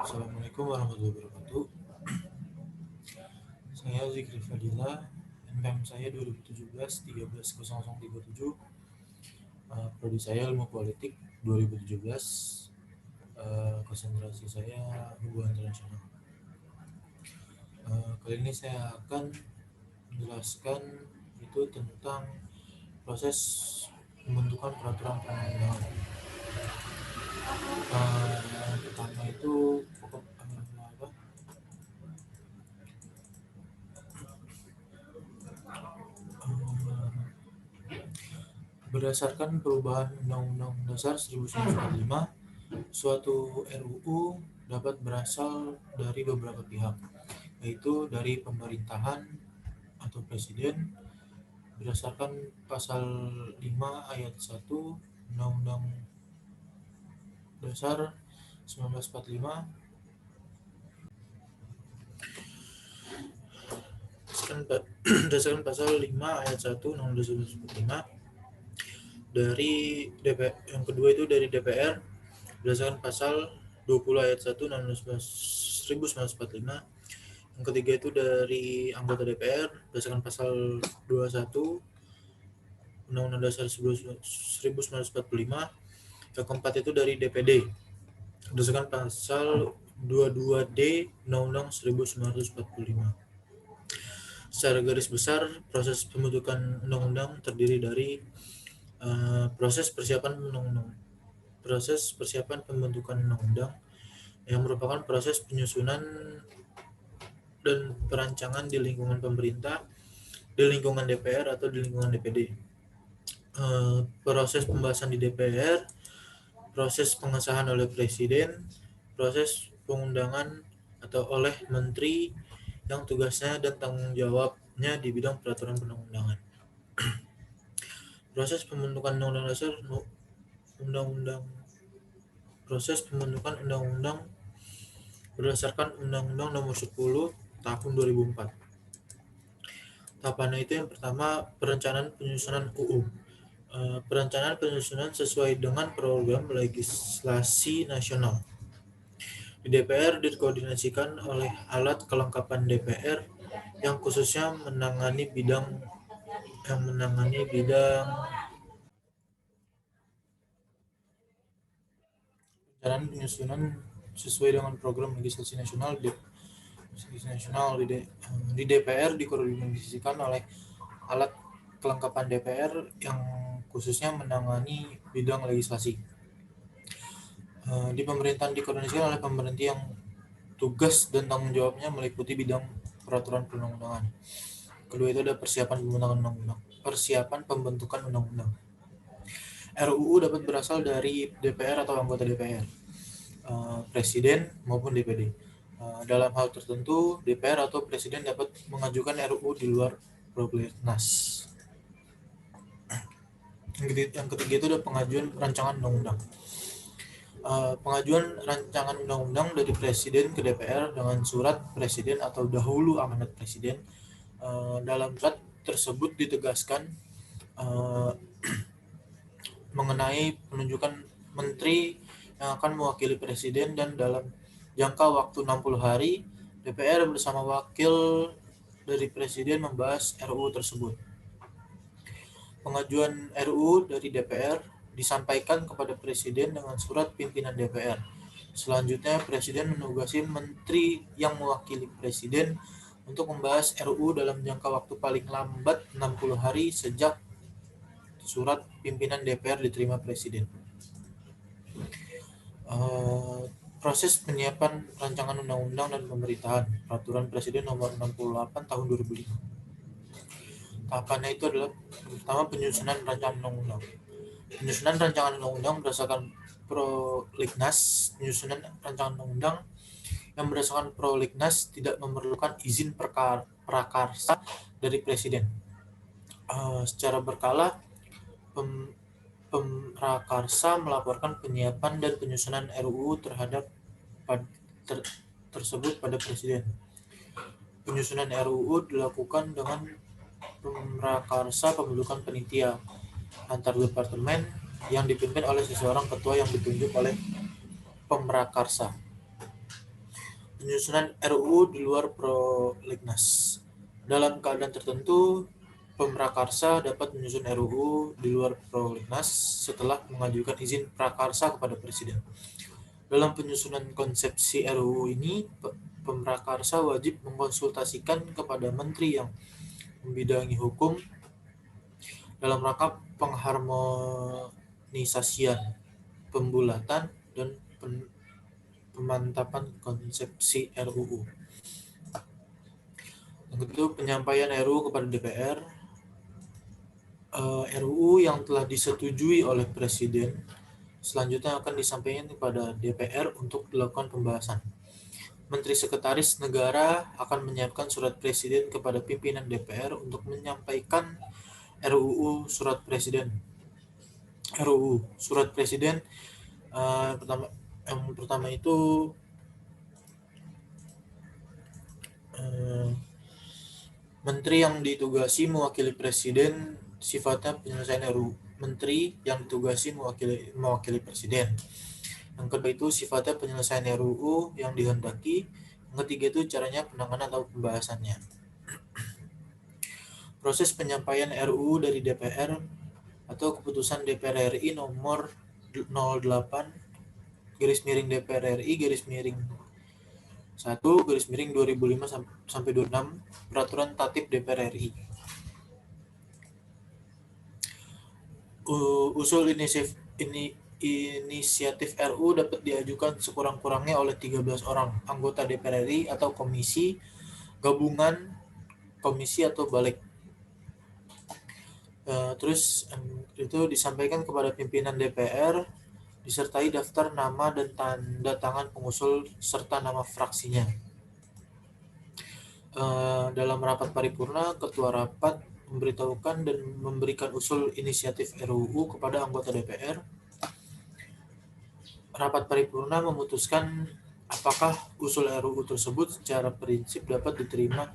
Assalamualaikum warahmatullahi wabarakatuh. Saya Zikri Fadila, NPM saya 2017-130037, prodi saya Ilmu Politik 2017, konsentrasi saya Hubungan Internasional. Kali ini saya akan menjelaskan itu tentang proses pembentukan peraturan perundang-undangan. Pertama itu pokok berdasarkan perubahan Undang-Undang Dasar 1945, suatu RUU dapat berasal dari beberapa pihak, yaitu dari pemerintahan atau presiden berdasarkan pasal 5 ayat 1 Undang-Undang Dasar 1945, berdasarkan pasal 5 ayat 1 Undang-Undang Dasar 1945, dari DPR, yang kedua itu dari DPR berdasarkan pasal 20 ayat 1 Undang-Undang 1945, yang ketiga itu dari anggota DPR berdasarkan pasal 21 Undang-Undang Dasar 1945, yang keempat itu dari DPD berdasarkan pasal 22D Undang-Undang 1945. Secara garis besar, proses pembentukan undang-undang terdiri dari proses persiapan pembentukan undang-undang yang merupakan proses penyusunan dan perancangan di lingkungan pemerintah, di lingkungan DPR atau di lingkungan DPD. Proses pembahasan di DPR, proses pengesahan oleh Presiden, proses pengundangan atau oleh Menteri yang tugasnya dan tanggung jawabnya di bidang peraturan perundang-undangan. Proses pembentukan undang-undang dasar proses pembentukan undang-undang berdasarkan Undang-Undang Nomor 10 Tahun 2004. Tahapannya itu yang pertama, perencanaan penyusunan UU. Perencanaan penyusunan sesuai dengan program legislasi nasional. Di DPR dikoordinasikan oleh alat kelengkapan DPR yang khususnya menangani bidang perencanaan penyusunan sesuai dengan program legislasi nasional. Di DPR dikoordinasikan oleh alat kelengkapan DPR yang khususnya menangani bidang legislasi. Di pemerintahan dikoordinasikan oleh pemerintah yang tugas dan tanggung jawabnya meliputi bidang peraturan perundang-undangan. Kedua itu ada persiapan pembentukan undang-undang. RUU dapat berasal dari DPR atau anggota DPR, Presiden maupun DPD. Dalam hal tertentu, DPR atau Presiden dapat mengajukan RUU di luar prolegnas. Yang ketiga itu ada pengajuan rancangan undang-undang. Pengajuan rancangan undang-undang dari Presiden ke DPR dengan surat Presiden atau dahulu amanat Presiden. Dalam surat tersebut ditegaskan mengenai penunjukan menteri yang akan mewakili Presiden, dan dalam jangka waktu 60 hari DPR bersama wakil dari Presiden membahas RUU tersebut. Pengajuan RUU dari DPR disampaikan kepada Presiden dengan surat pimpinan DPR. Selanjutnya Presiden menugasi menteri yang mewakili Presiden untuk membahas RUU dalam jangka waktu paling lambat 60 hari sejak surat pimpinan DPR diterima Presiden. Proses penyiapan rancangan undang-undang dan pemerintahan, Peraturan Presiden Nomor 68 Tahun 2005. Tahapannya itu adalah pertama, penyusunan rancangan undang-undang. Penyusunan rancangan undang-undang berdasarkan prolegnas. Penyusunan rancangan undang-undang yang berdasarkan prolegnas tidak memerlukan izin prakarsa dari Presiden. Secara berkala, Pemrakarsa melaporkan penyiapan dan penyusunan RUU tersebut pada Presiden. Penyusunan RUU dilakukan dengan Pemrakarsa pembentukan panitia antar departemen yang dipimpin oleh seseorang ketua yang ditunjuk oleh Pemrakarsa. Penyusunan RUU di luar prolegnas. Dalam keadaan tertentu, pemrakarsa dapat menyusun RUU di luar prolegnas setelah mengajukan izin prakarsa kepada Presiden. Dalam penyusunan konsepsi RUU ini, pemrakarsa wajib mengkonsultasikan kepada menteri yang membidangi hukum dalam rangka pengharmonisasian, pembulatan, dan pemantapan konsepsi RUU. Yang kedua, penyampaian RUU kepada DPR. RUU yang telah disetujui oleh Presiden selanjutnya akan disampaikan kepada DPR untuk dilakukan pembahasan. Menteri Sekretaris Negara akan menyiapkan surat Presiden kepada pimpinan DPR untuk menyampaikan RUU surat Presiden. RUU surat Presiden yang pertama itu Menteri yang ditugasi mewakili Presiden sifatnya penyelesaian RUU. Menteri yang ditugasi mewakili Presiden. Yang kedua itu sifatnya penyelesaian RUU yang dihendaki. Yang ketiga itu caranya penanganan atau pembahasannya. Proses penyampaian RUU dari DPR atau keputusan DPR RI nomor 08 DPR RI 1 2005 sampai 26 Peraturan Tatip DPR RI. Usul inisiatif RUU dapat diajukan sekurang-kurangnya oleh 13 orang anggota DPR RI atau komisi, gabungan, komisi atau balik. Terus itu disampaikan kepada pimpinan DPR disertai daftar nama dan tanda tangan pengusul serta nama fraksinya. Dalam rapat paripurna, ketua rapat memberitahukan dan memberikan usul inisiatif RUU kepada anggota DPR. Rapat paripurna memutuskan apakah usul RUU tersebut secara prinsip dapat diterima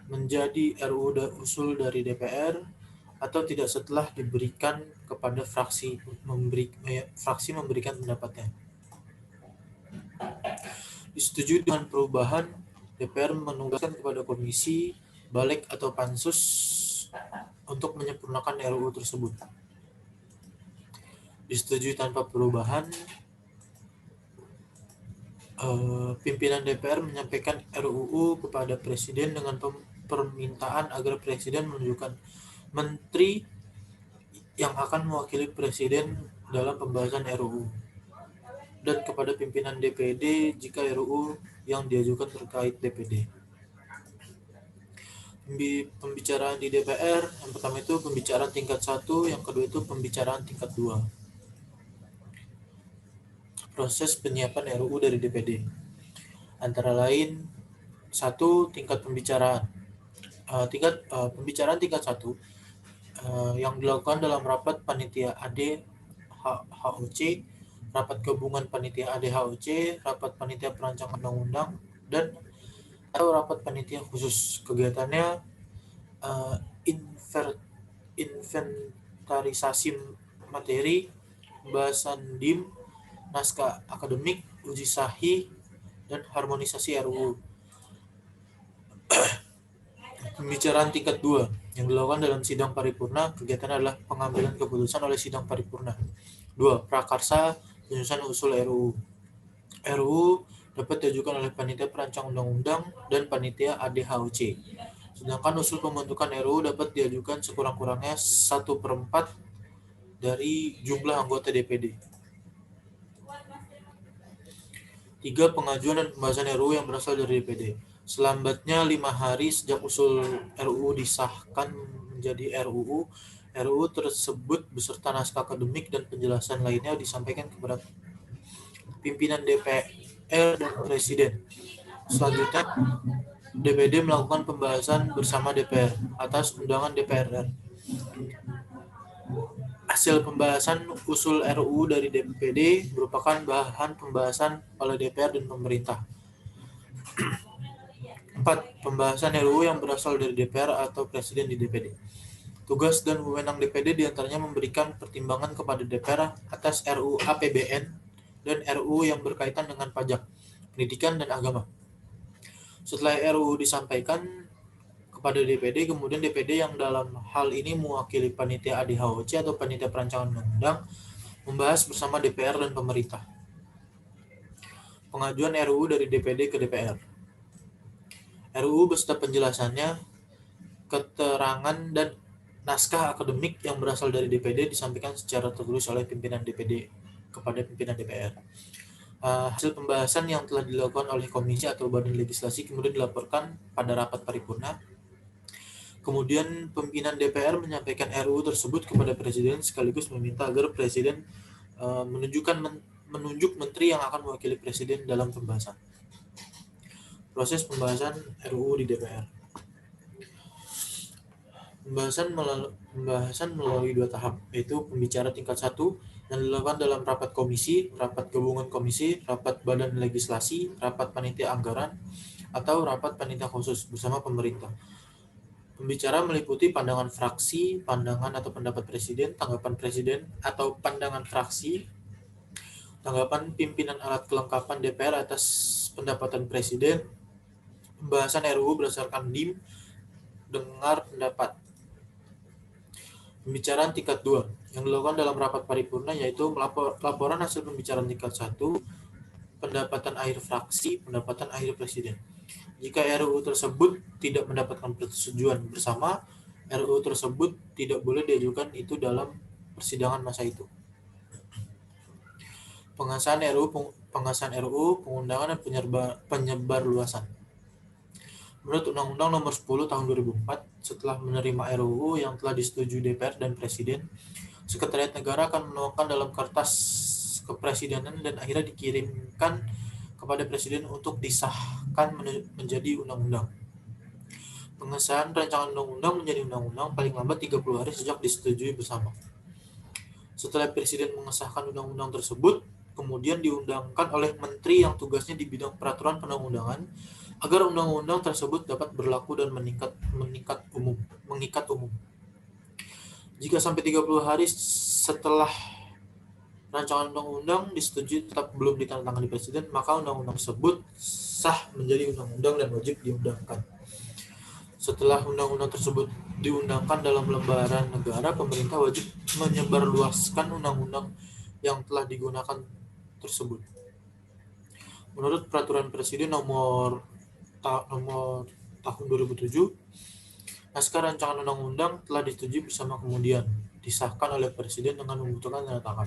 menjadi RUU usul dari DPR atau tidak setelah diberikan kepada fraksi memberikan pendapatnya. Disetujui dengan perubahan, DPR menugaskan kepada komisi, balik atau pansus untuk menyempurnakan RUU tersebut. Disetujui tanpa perubahan, pimpinan DPR menyampaikan RUU kepada Presiden dengan permintaan agar Presiden menunjukkan menteri yang akan mewakili Presiden dalam pembahasan RUU dan kepada pimpinan DPD jika RUU yang diajukan terkait DPD. Pembicaraan di DPR, yang pertama itu pembicaraan tingkat 1, yang kedua itu pembicaraan tingkat 2. Proses penyiapan RUU dari DPD antara lain 1. Tingkat pembicaraan. Pembicaraan tingkat 1 yang dilakukan dalam rapat panitia AD HOC, rapat gabungan panitia AD HOC, rapat panitia perancangan undang-undang, dan atau rapat panitia khusus. Kegiatannya inventarisasi materi, pembahasan DIM, naskah akademik, uji sahih, dan harmonisasi RUU. Pembicaraan tingkat 2 yang dilakukan dalam sidang paripurna, kegiatan adalah pengambilan keputusan oleh sidang paripurna. 2. Prakarsa penyusunan usul RUU. RUU dapat diajukan oleh panitia perancang undang-undang dan panitia ADHOC. Sedangkan usul pembentukan RUU dapat diajukan sekurang-kurangnya 1/4 dari jumlah anggota DPD. 3. Pengajuan dan pembahasan RUU yang berasal dari DPD. Selambatnya 5 hari sejak usul RUU disahkan menjadi RUU tersebut beserta naskah akademik dan penjelasan lainnya disampaikan kepada pimpinan DPR dan Presiden. Selanjutnya, DPD melakukan pembahasan bersama DPR atas undangan DPR. Hasil pembahasan usul RUU dari DPD merupakan bahan pembahasan oleh DPR dan pemerintah. 4. Pembahasan RUU yang berasal dari DPR atau Presiden di DPD. Tugas dan wewenang DPD diantaranya memberikan pertimbangan kepada DPR atas RUU APBN dan RUU yang berkaitan dengan pajak, pendidikan, dan agama. Setelah RUU disampaikan kepada DPD, kemudian DPD yang dalam hal ini mewakili panitia ADHOC atau panitia perancangan undang-undang membahas bersama DPR dan pemerintah. Pengajuan RUU dari DPD ke DPR. RUU beserta penjelasannya, keterangan dan naskah akademik yang berasal dari DPD disampaikan secara tertulis oleh pimpinan DPD kepada pimpinan DPR. Hasil pembahasan yang telah dilakukan oleh komisi atau badan legislasi kemudian dilaporkan pada rapat paripurna. Kemudian pimpinan DPR menyampaikan RUU tersebut kepada Presiden sekaligus meminta agar Presiden menunjuk menteri yang akan mewakili Presiden dalam pembahasan. Proses pembahasan RUU di DPR. Pembahasan melalui 2 tahap, yaitu pembicaraan tingkat 1 yang dilakukan dalam rapat komisi, rapat gabungan komisi, rapat badan legislasi, rapat panitia anggaran, atau rapat panitia khusus bersama pemerintah. Pembicara meliputi pandangan fraksi, pandangan atau pendapat presiden, tanggapan presiden atau pandangan fraksi, tanggapan pimpinan alat kelengkapan DPR atas pendapatan presiden, pembahasan RUU berdasarkan DIM, dengar pendapat. Pembicaraan tingkat 2 yang dilakukan dalam rapat paripurna yaitu laporan hasil pembicaraan tingkat 1, pendapatan akhir fraksi, pendapatan akhir presiden. Jika RUU tersebut tidak mendapatkan persetujuan bersama, RUU tersebut tidak boleh diajukan itu dalam persidangan masa itu. Pengesahan RUU, pengundangan dan penyebarluasan. Menurut Undang-Undang Nomor 10 Tahun 2004, setelah menerima RUU yang telah disetujui DPR dan Presiden, Sekretariat Negara akan menuangkan dalam kertas kepresidenan dan akhirnya dikirimkan kepada Presiden untuk disahkan menjadi undang-undang. Pengesahan rancangan undang-undang menjadi undang-undang paling lambat 30 hari sejak disetujui bersama. Setelah Presiden mengesahkan undang-undang tersebut, kemudian diundangkan oleh menteri yang tugasnya di bidang peraturan perundang-undangan agar undang-undang tersebut dapat berlaku dan mengikat umum. Jika sampai 30 hari setelah rancangan undang-undang disetujui tetap belum ditandatangani Presiden, maka undang-undang tersebut sah menjadi undang-undang dan wajib diundangkan. Setelah undang-undang tersebut diundangkan dalam lembaran negara, pemerintah wajib menyebarluaskan undang-undang yang telah digunakan tersebut. Menurut Peraturan Presiden nomor tahun 2007, naskah rancangan undang-undang telah disetujui bersama kemudian disahkan oleh Presiden dengan membutuhkan tanda tangan.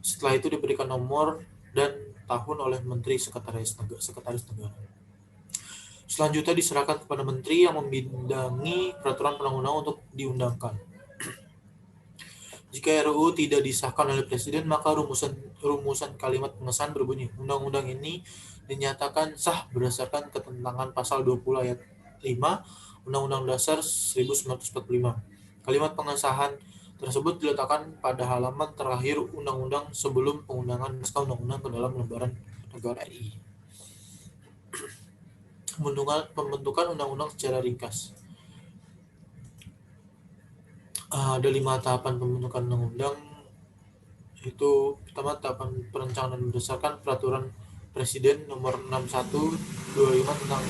Setelah itu diberikan nomor dan tahun oleh Menteri Sekretaris Negara. Selanjutnya diserahkan kepada Menteri yang membidangi peraturan perundang-undangan untuk diundangkan. Jika RUU tidak disahkan oleh Presiden, maka rumusan kalimat pengesahan berbunyi, undang-undang ini dinyatakan sah berdasarkan ketentuan pasal 20 ayat 5 Undang-Undang Dasar 1945. Kalimat pengesahan tersebut diletakkan pada halaman terakhir undang-undang sebelum pengundangan naskah undang-undang ke dalam lembaran negara RI. Pembentukan undang-undang secara ringkas. Ada 5 tahapan pembentukan undang-undang. Itu pertama, tahapan perencanaan berdasarkan peraturan Presiden nomor 61/25 tentang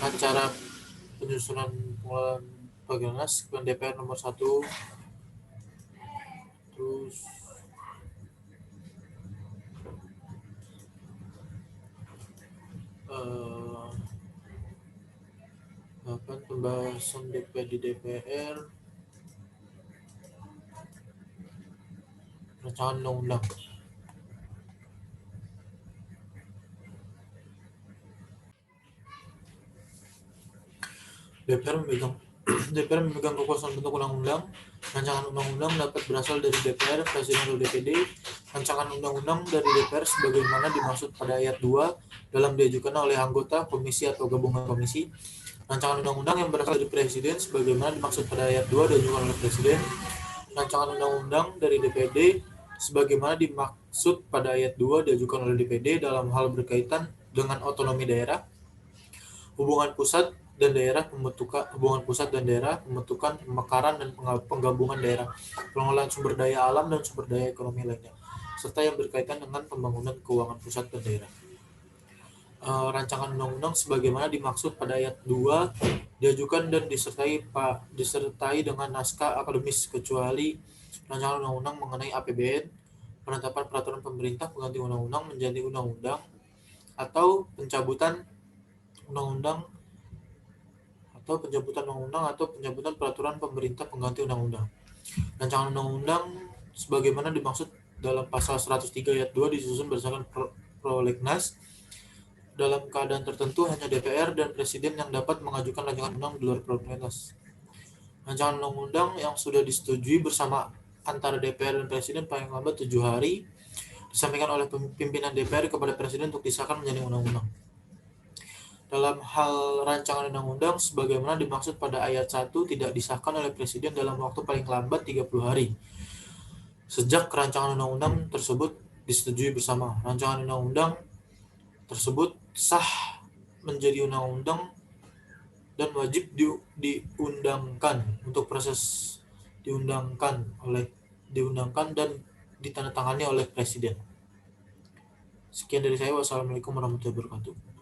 acara penyusunan pengelolaan Bagnas, DPR nomor 1, terus pembahasan DPR di DPR, rancangan undang-undang. DPR memegang kekuasaan bentuk undang-undang. Rancangan undang-undang dapat berasal dari DPR, Presiden atau DPD. Rancangan undang-undang dari DPR sebagaimana dimaksud pada ayat 2 dalam diajukan oleh anggota komisi atau gabungan komisi. Rancangan undang-undang yang berasal dari Presiden sebagaimana dimaksud pada ayat 2 diajukan oleh Presiden. Rancangan undang-undang dari DPD sebagaimana dimaksud pada ayat 2 diajukan oleh DPD dalam hal berkaitan dengan otonomi daerah, hubungan pusat dan daerah, pembentukan pemekaran dan penggabungan daerah, pengelolaan sumber daya alam dan sumber daya ekonomi lainnya, serta yang berkaitan dengan pembangunan keuangan pusat dan daerah. rancangan undang-undang sebagaimana dimaksud pada ayat 2 diajukan dan disertai dengan naskah akademis kecuali rancangan undang-undang mengenai APBN, penetapan peraturan pemerintah pengganti undang-undang menjadi undang-undang, atau pencabutan undang-undang atau pencabutan peraturan pemerintah pengganti undang-undang. Rancangan undang-undang sebagaimana dimaksud dalam pasal 103 ayat 2 disusun berdasarkan prolegnas. Dalam keadaan tertentu hanya DPR dan Presiden yang dapat mengajukan rancangan undang di luar prolegnas. Rancangan undang-undang yang sudah disetujui bersama antara DPR dan Presiden paling lambat 7 hari disampaikan oleh pimpinan DPR kepada Presiden untuk disahkan menjadi undang-undang. Dalam hal rancangan undang-undang sebagaimana dimaksud pada ayat 1 tidak disahkan oleh Presiden dalam waktu paling lambat 30 hari sejak rancangan undang-undang tersebut disetujui bersama. Rancangan undang-undang tersebut sah menjadi undang-undang dan wajib diundangkan untuk proses diundangkan dan ditandatangani oleh Presiden. Sekian dari saya. Wassalamualaikum warahmatullahi wabarakatuh.